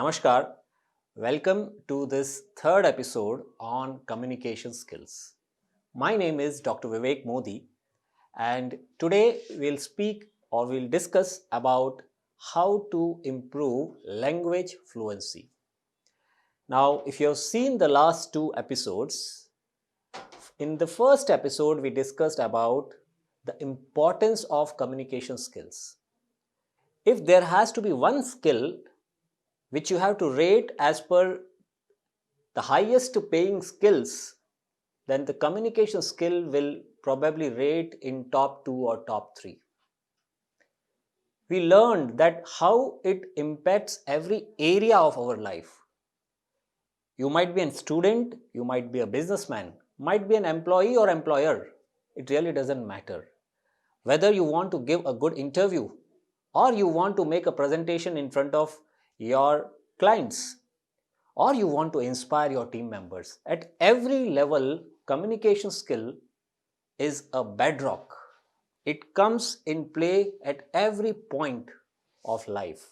Namaskar. Welcome to this third episode on communication skills. My name is Dr. Vivek Modi, and today we'll discuss about how to improve language fluency. Now, if you have seen the last two episodes, in the first episode we discussed about the importance of communication skills. If there has to be one skill which you have to rate as per the highest paying skills, then the communication skill will probably rate in top 2 or top 3. We learned that how it impacts every area of our life. You might be a student, you might be a businessman, might be an employee or employer. It really doesn't matter. Whether you want to give a good interview or you want to make a presentation in front of your clients, or you want to inspire your team members. At every level, communication skill is a bedrock. It comes in play at every point of life.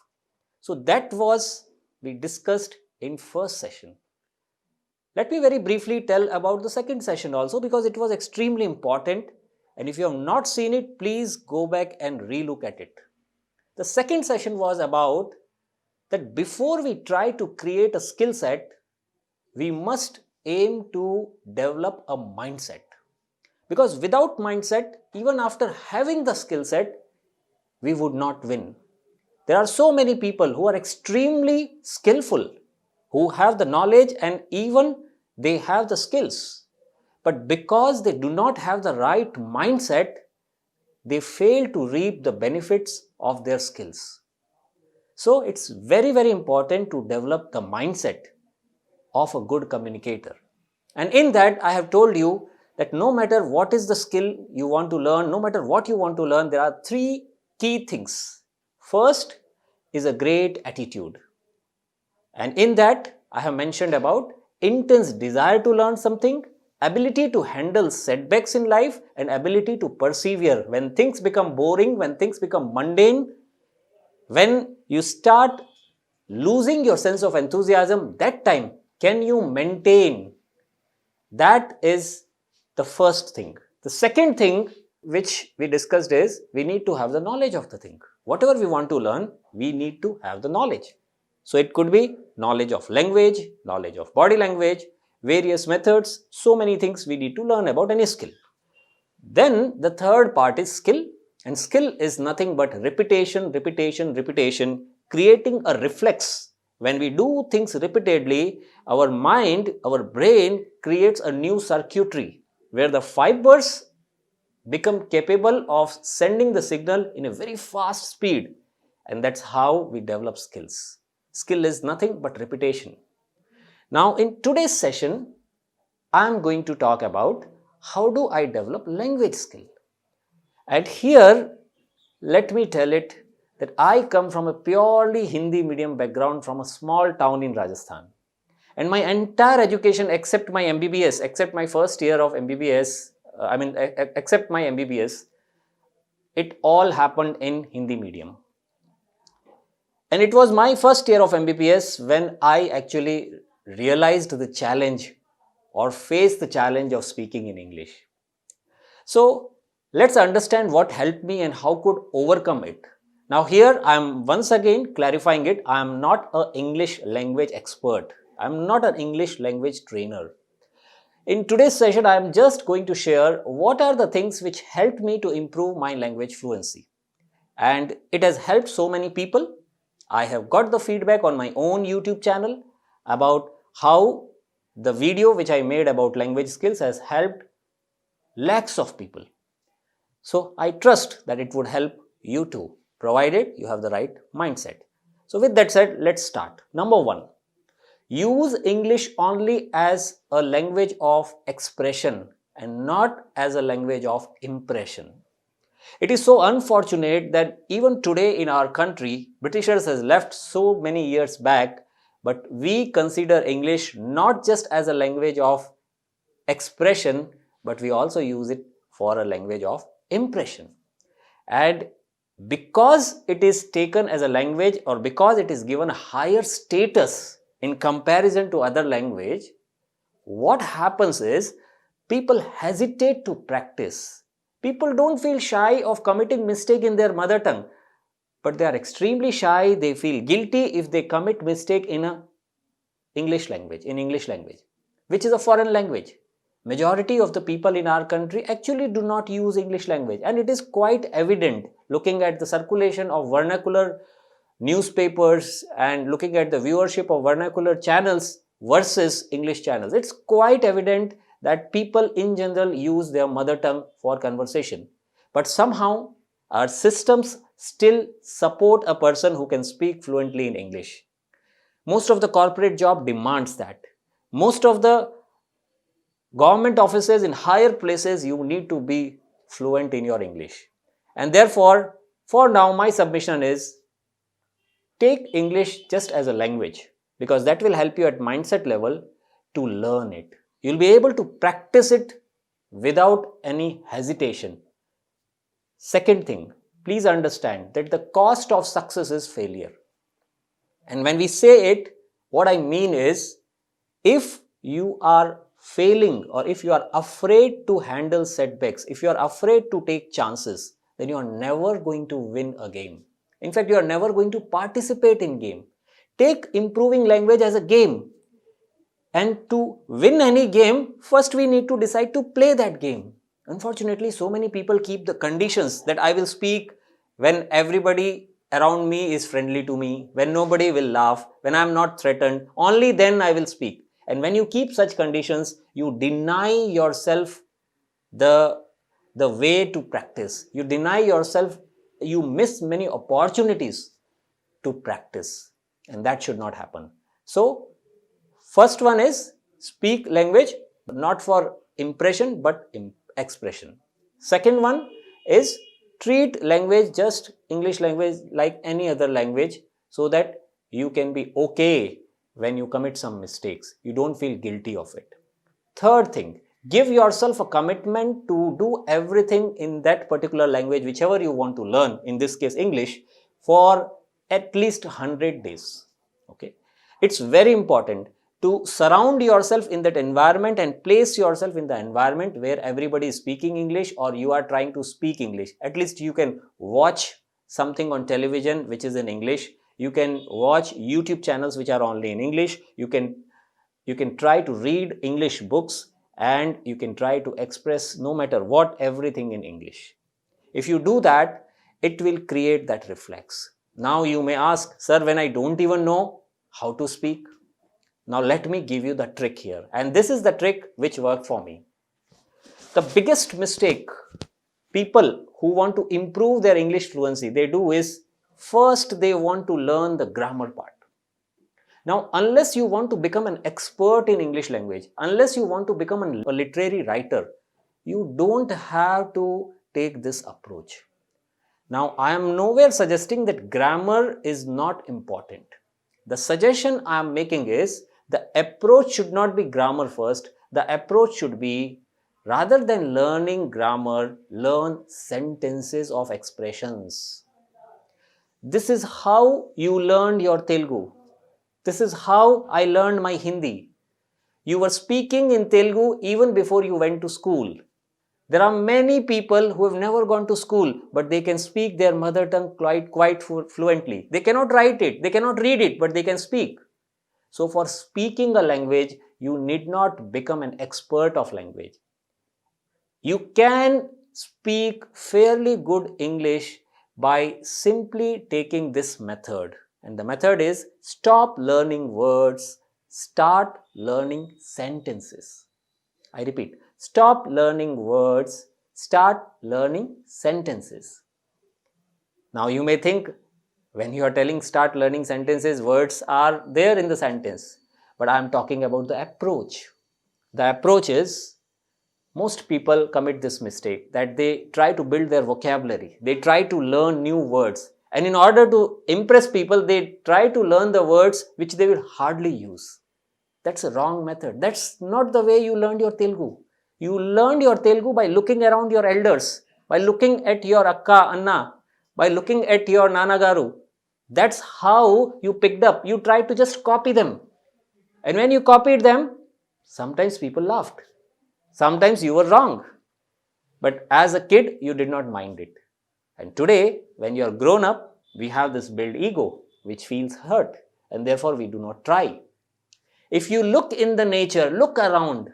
So that was we discussed in first session. Let me very briefly tell about the second session also, because it was extremely important, and if you have not seen it, please go back and relook at it. The second session was about that before we try to create a skill set, we must aim to develop a mindset. Because without mindset, even after having the skill set, we would not win. There are so many people who are extremely skillful, who have the knowledge and even they have the skills. But because they do not have the right mindset, they fail to reap the benefits of their skills. So it's very, very important to develop the mindset of a good communicator. And in that, I have told you that no matter what is the skill you want to learn, no matter what you want to learn, there are three key things. First is a great attitude. And in that, I have mentioned about intense desire to learn something, ability to handle setbacks in life, and ability to persevere when things become boring, when things become mundane, when you start losing your sense of enthusiasm. That time, can you maintain? That is the first thing. The second thing which we discussed is we need to have the knowledge of the thing. Whatever we want to learn, we need to have the knowledge. So it could be knowledge of language, knowledge of body language, various methods, so many things we need to learn about any skill. Then the third part is skill, and skill is nothing but repetition, repetition, repetition, creating a reflex. When we do things repeatedly, our mind, our brain creates a new circuitry where the fibers become capable of sending the signal in a very fast speed, and that's how we develop skills. Skill is nothing but repetition. Now in today's session, I am going to talk about how do I develop language skill. And here, let me tell it that I come from a purely Hindi medium background from a small town in Rajasthan. And my entire education except my MBBS, except my first year of MBBS, except my MBBS, it all happened in Hindi medium. And it was my first year of MBBS when I actually realized the challenge or faced the challenge of speaking in English. So let's understand what helped me and how could overcome it. Now here I am once again clarifying it. I am not an English language expert. I am not an English language trainer. In today's session, I am just going to share what are the things which helped me to improve my language fluency. And it has helped so many people. I have got the feedback on my own YouTube channel about how the video which I made about language skills has helped lakhs of people. So I trust that it would help you too, provided you have the right mindset. So with that said, let's start. Number one, use English only as a language of expression and not as a language of impression. It is so unfortunate that even today in our country, Britishers has left so many years back, but we consider English not just as a language of expression, but we also use it for a language of impression. And because it is taken as a language or because it is given a higher status in comparison to other language, what happens is people hesitate to practice. People don't feel shy of committing mistake in their mother tongue, but they are extremely shy. They feel guilty if they commit mistake in English language, which is a foreign language. Majority of the people in our country actually do not use English language, and it is quite evident looking at the circulation of vernacular newspapers and looking at the viewership of vernacular channels versus English channels. It's quite evident that people in general use their mother tongue for conversation, but somehow our systems still support a person who can speak fluently in English. Most of the corporate job demands that. Most of the government offices in higher places, you need to be fluent in your English. And therefore, for now, my submission is take English just as a language, because that will help you at mindset level to learn it. You'll be able to practice it without any hesitation. Second thing, please understand that the cost of success is failure. And when we say it, what I mean is, if you are failing or if you are afraid to handle setbacks, if you are afraid to take chances, then you are never going to win a game. In fact, you are never going to participate in game. Take improving language as a game. And to win any game, first we need to decide to play that game. Unfortunately, so many people keep the conditions that I will speak when everybody around me is friendly to me, when nobody will laugh, when I am not threatened, only then I will speak. And when you keep such conditions, you deny yourself the way to practice. You deny yourself, you miss many opportunities to practice, and that should not happen. So, first one is speak language not for impression but expression. Second one is treat language, just English language, like any other language, so that you can be okay when you commit some mistakes. You don't feel guilty of it. Third thing, give yourself a commitment to do everything in that particular language, whichever you want to learn, in this case English, for at least 100 days. Okay, it's very important to surround yourself in that environment and place yourself in the environment where everybody is speaking English or you are trying to speak English. At least you can watch something on television which is in English. You can watch YouTube channels which are only in English. You can try to read English books, and you can try to express no matter what, everything in English. If you do that, it will create that reflex. Now you may ask, sir, when I don't even know how to speak? Now let me give you the trick here. And this is the trick which worked for me. The biggest mistake people who want to improve their English fluency, they do is, first they want to learn the grammar part. Now, unless you want to become an expert in English language, unless you want to become a literary writer, you don't have to take this approach. Now, I am nowhere suggesting that grammar is not important. The suggestion I am making is the approach should not be grammar first. The approach should be, rather than learning grammar, learn sentences of expressions. This is how you learned your Telugu. This is how I learned my Hindi. You were speaking in Telugu even before you went to school. There are many people who have never gone to school, but they can speak their mother tongue quite fluently. They cannot write it, they cannot read it, but they can speak. So for speaking a language, you need not become an expert of language. You can speak fairly good English by simply taking this method. And the method is, stop learning words, start learning sentences. I repeat, stop learning words, start learning sentences. Now you may think, when you are telling start learning sentences, words are there in the sentence. But I am talking about the approach. The approach is, most people commit this mistake that they try to build their vocabulary. They try to learn new words. And in order to impress people, they try to learn the words which they will hardly use. That's a wrong method. That's not the way you learned your Telugu. You learned your Telugu by looking around your elders, by looking at your akka, anna, by looking at your Nanagaru. That's how you picked up. You tried to just copy them. And when you copied them, sometimes people laughed. Sometimes you were wrong. But as a kid, you did not mind it. And today, when you are grown up, we have this built ego, which feels hurt, and therefore we do not try. If you look in the nature, look around,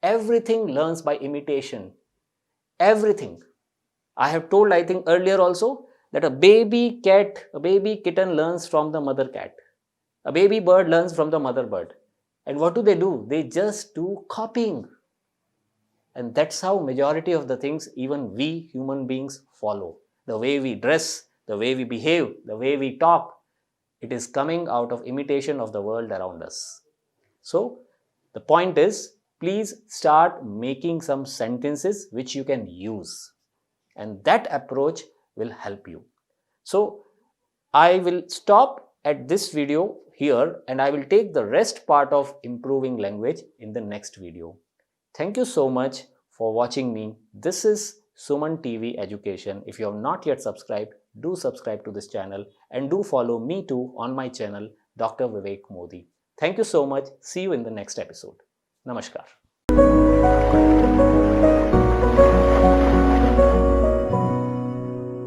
everything learns by imitation. Everything. I have told, I think earlier also, that a baby cat, a baby kitten learns from the mother cat. A baby bird learns from the mother bird. And what do? They just do copying. And that's how majority of the things even we human beings follow. The way we dress, the way we behave, the way we talk, it is coming out of imitation of the world around us. So the point is, please start making some sentences which you can use. And that approach will help you. So I will stop at this video here and I will take the rest part of improving language in the next video. Thank you so much for watching me. This is Suman TV Education. If you have not yet subscribed, do subscribe to this channel and do follow me too on my channel, Dr. Vivek Modi. Thank you so much. See you in the next episode. Namaskar.